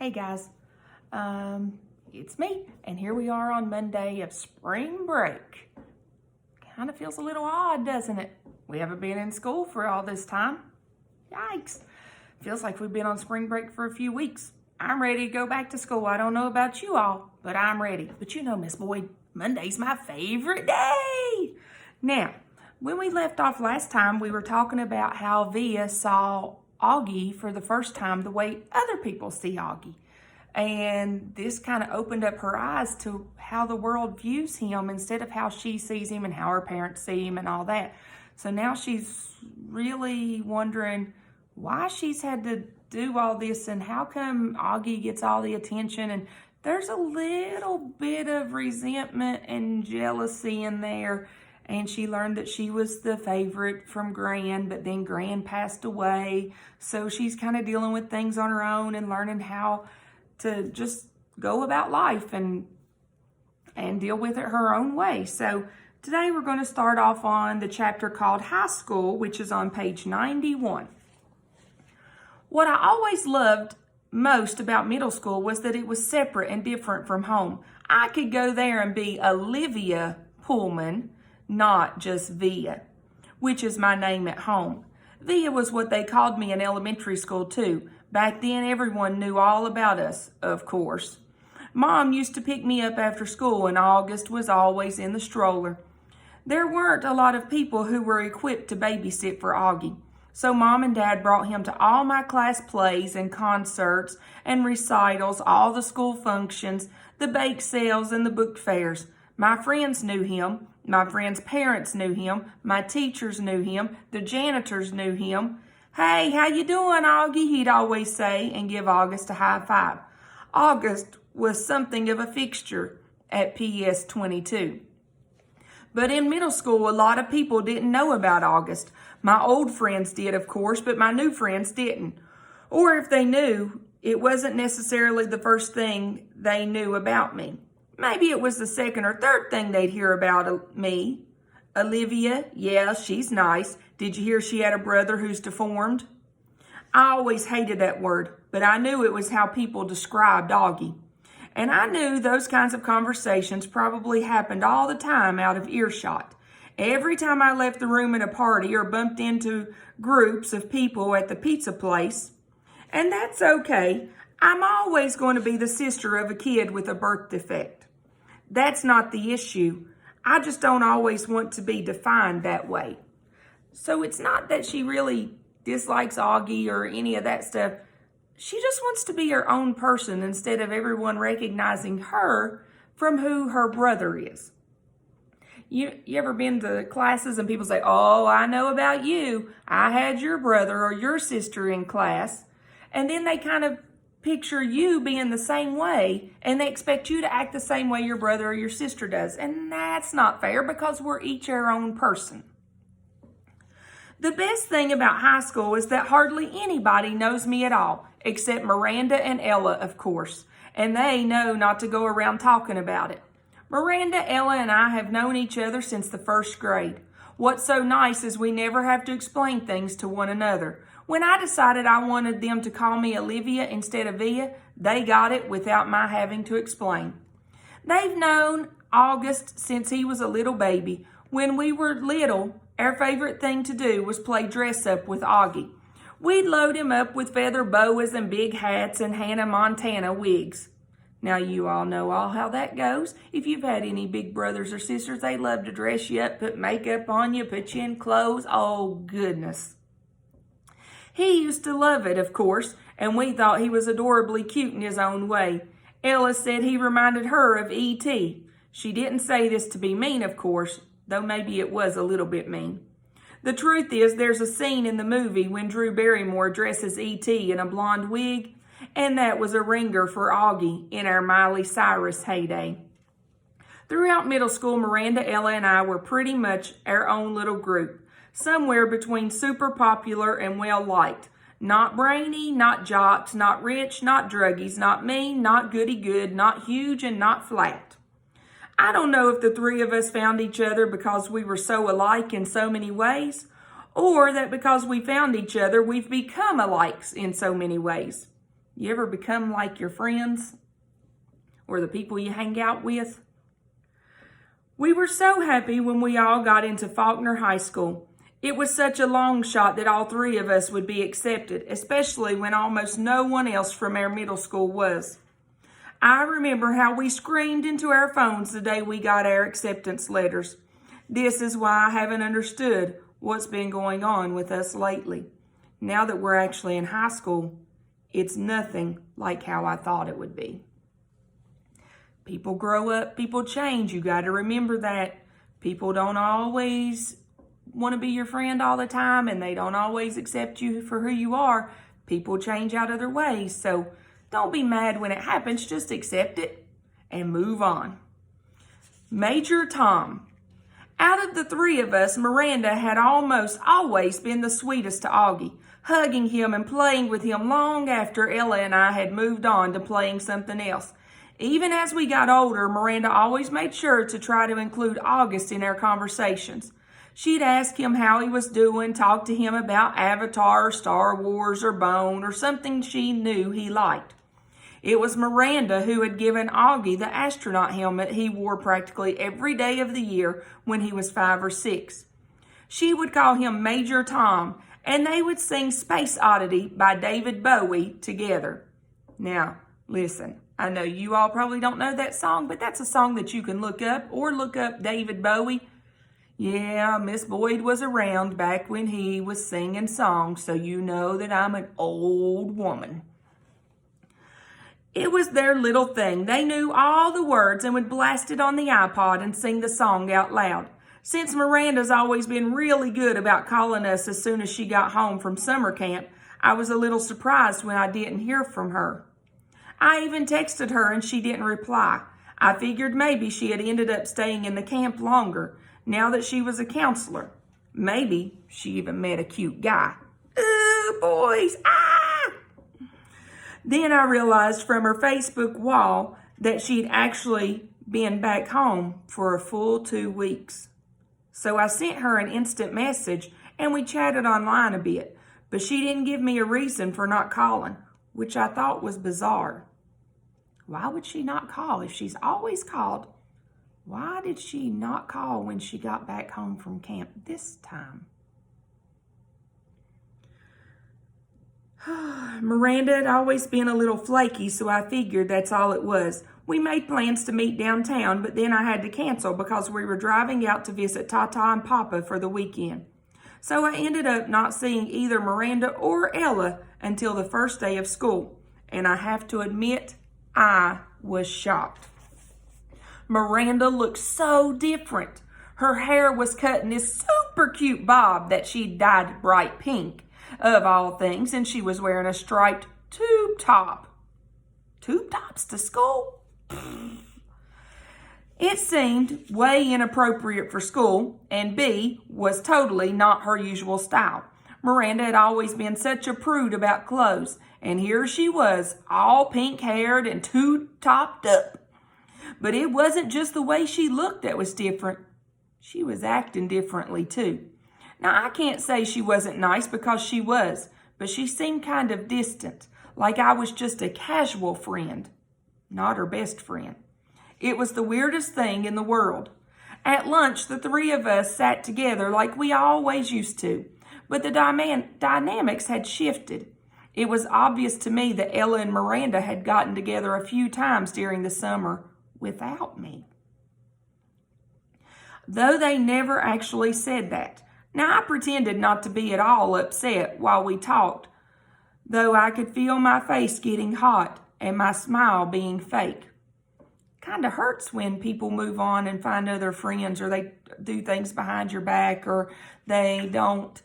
Hey guys, it's me, and here we are on Monday of spring break. Kind of feels a little odd, doesn't it? We haven't been in school for all this time. Yikes. Feels like we've been on spring break for a few weeks. I'm ready to go back to school. I don't know about you all, but I'm ready. But you know, Miss Boyd, Monday's my favorite day. Now, when we left off last time, we were talking about how Via saw Augie for the first time the way other people see Augie. And this kind of opened up her eyes to how the world views him instead of how she sees him and how her parents see him and all that. So now she's really wondering why she's had to do all this and how come Augie gets all the attention. And there's a little bit of resentment and jealousy in there. And she learned that she was the favorite from Gran, but then Gran passed away. So she's kind of dealing with things on her own and learning how to just go about life and deal with it her own way. So today we're going to start off on the chapter called High School, which is on page 91. What I always loved most about middle school was that it was separate and different from home. I could go there and be Olivia Pullman, not just Via, which is my name at home. Via was what they called me in elementary school too. Back then, everyone knew all about us, of course. Mom used to pick me up after school, and August was always in the stroller. There weren't a lot of people who were equipped to babysit for Augie, so Mom and Dad brought him to all my class plays and concerts and recitals, all the school functions, the bake sales, and the book fairs. My friends knew him. My friends' parents knew him. My teachers knew him. The janitors knew him. "Hey, how you doing, Augie?" he'd always say and give August a high five. August was something of a fixture at PS 22. But in middle school, a lot of people didn't know about August. My old friends did, of course, but my new friends didn't. Or if they knew, it wasn't necessarily the first thing they knew about me. Maybe it was the second or third thing they'd hear about me. Olivia, yeah, she's nice. Did you hear she had a brother who's deformed? I always hated that word, but I knew it was how people described Augie. And I knew those kinds of conversations probably happened all the time out of earshot. Every time I left the room at a party or bumped into groups of people at the pizza place. And that's okay. I'm always going to be the sister of a kid with a birth defect. That's not the issue. I just don't always want to be defined that way. So it's not that she really dislikes Augie or any of that stuff. She just wants to be her own person instead of everyone recognizing her from who her brother is. You ever been to classes and people say, "Oh, I know about you. I had your brother or your sister in class." And then they kind of picture you being the same way and they expect you to act the same way your brother or your sister does. And that's not fair because we're each our own person. The best thing about high school is that hardly anybody knows me at all, except Miranda and Ella, of course. And they know not to go around talking about it. Miranda, Ella, and I have known each other since the first grade. What's so nice is we never have to explain things to one another. When I decided I wanted them to call me Olivia instead of Via, they got it without my having to explain. They've known August since he was a little baby. When we were little, our favorite thing to do was play dress up with Augie. We'd load him up with feather boas and big hats and Hannah Montana wigs. Now you all know how that goes. If you've had any big brothers or sisters, they love to dress you up, put makeup on you, put you in clothes. Oh, goodness. He used to love it, of course, and we thought he was adorably cute in his own way. Ella said he reminded her of E.T. She didn't say this to be mean, of course, though maybe it was a little bit mean. The truth is, there's a scene in the movie when Drew Barrymore dresses E.T. in a blonde wig, and that was a ringer for Augie in our Miley Cyrus heyday. Throughout middle school, Miranda, Ella, and I were pretty much our own little group. Somewhere between super popular and well-liked. Not brainy, not jocks, not rich, not druggies, not mean, not goody-good, not huge, and not flat. I don't know if the three of us found each other because we were so alike in so many ways, or that because we found each other, we've become alikes in so many ways. You ever become like your friends or the people you hang out with? We were so happy when we all got into Faulkner High School. It was such a long shot that all three of us would be accepted, especially when almost no one else from our middle school was. I remember how we screamed into our phones the day we got our acceptance letters. This is why I haven't understood what's been going on with us lately. Now that we're actually in high school, it's nothing like how I thought it would be. People grow up, people change. You got to remember that. People don't always want to be your friend all the time, and they don't always accept you for who you are. People change out of their ways. So don't be mad when it happens. Just accept it and move on. Major Tom. Out of the three of us, Miranda had almost always been the sweetest to Augie, hugging him and playing with him long after Ella and I had moved on to playing something else. Even as we got older, Miranda always made sure to try to include August in our conversations. She'd ask him how he was doing, talk to him about Avatar or Star Wars or Bone or something she knew he liked. It was Miranda who had given Augie the astronaut helmet he wore practically every day of the year when he was 5 or 6. She would call him Major Tom, and they would sing Space Oddity by David Bowie together. Now, listen, I know you all probably don't know that song, but that's a song that you can look up, or look up David Bowie. Yeah, Miss Boyd was around back when he was singing songs, so you know that I'm an old woman. It was their little thing. They knew all the words and would blast it on the iPod and sing the song out loud. Since Miranda's always been really good about calling us as soon as she got home from summer camp, I was a little surprised when I didn't hear from her. I even texted her and she didn't reply. I figured maybe she had ended up staying in the camp longer now that she was a counselor. Maybe she even met a cute guy. Ooh, boys, Then I realized from her Facebook wall that she'd actually been back home for a full 2 weeks. So I sent her an instant message and we chatted online a bit, but she didn't give me a reason for not calling, which I thought was bizarre. Why would she not call if she's always called? Why did she not call when she got back home from camp this time? Miranda had always been a little flaky, so I figured that's all it was. We made plans to meet downtown, but then I had to cancel because we were driving out to visit Tata and Papa for the weekend. So I ended up not seeing either Miranda or Ella until the first day of school. And I have to admit, I was shocked. Miranda looked so different. Her hair was cut in this super cute bob that she'd dyed bright pink, of all things, and she was wearing a striped tube top. Tube tops to school? It seemed way inappropriate for school, and B, was totally not her usual style. Miranda had always been such a prude about clothes, and here she was, all pink-haired and tube-topped up. But it wasn't just the way she looked that was different. She was acting differently, too. Now, I can't say she wasn't nice because she was, but she seemed kind of distant, like I was just a casual friend, not her best friend. It was the weirdest thing in the world. At lunch, the three of us sat together like we always used to, but the dynamics had shifted. It was obvious to me that Ella and Miranda had gotten together a few times during the summer without me, though they never actually said that. Now, I pretended not to be at all upset while we talked, though I could feel my face getting hot and my smile being fake. Kind of hurts when people move on and find other friends, or they do things behind your back, or they don't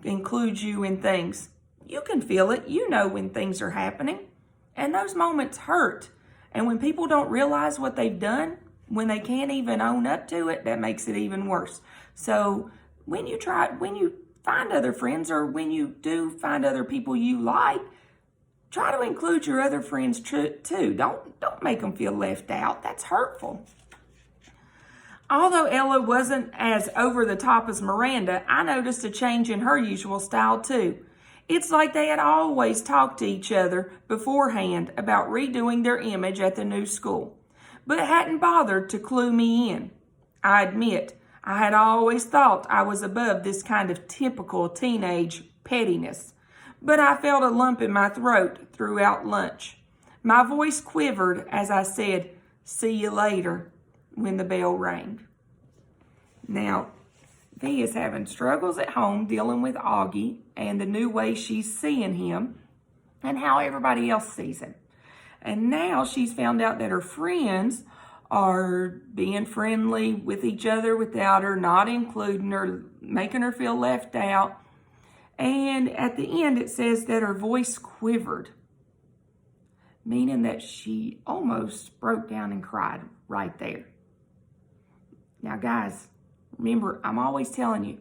include you in things. You can feel it. You know when things are happening. And those moments hurt. And when people don't realize what they've done, when they can't even own up to it, that makes it even worse. So when you find other friends, or when you do find other people you like, try to include your other friends too. Don't make them feel left out. That's hurtful. Although Ella wasn't as over the top as Miranda, I noticed a change in her usual style too. It's like they had always talked to each other beforehand about redoing their image at the new school, but hadn't bothered to clue me in. I admit, I had always thought I was above this kind of typical teenage pettiness, but I felt a lump in my throat throughout lunch. My voice quivered as I said, "See you later," when the bell rang. Now, V is having struggles at home dealing with Augie and the new way she's seeing him and how everybody else sees him. And now she's found out that her friends are being friendly with each other without her, not including her, making her feel left out. And at the end, it says that her voice quivered, meaning that she almost broke down and cried right there. Now, guys, remember, I'm always telling you,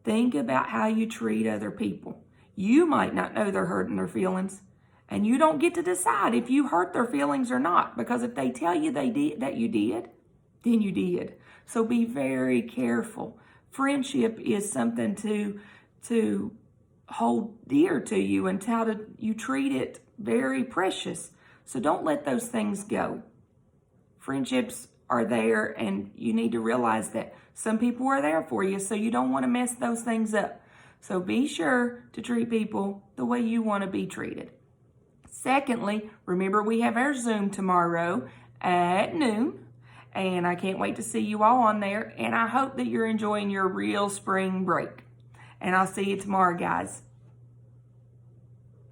think about how you treat other people. You might not know they're hurting their feelings, and you don't get to decide if you hurt their feelings or not, because if they tell you that you did, then you did. So be very careful. Friendship is something to hold dear to you and you treat it very precious. So don't let those things go. Friendships are there, and you need to realize that some people are there for you, so you don't want to mess those things up. So be sure to treat people the way you want to be treated. Secondly, remember we have our Zoom tomorrow at noon, and I can't wait to see you all on there, and I hope that you're enjoying your real spring break. And I'll see you tomorrow, guys.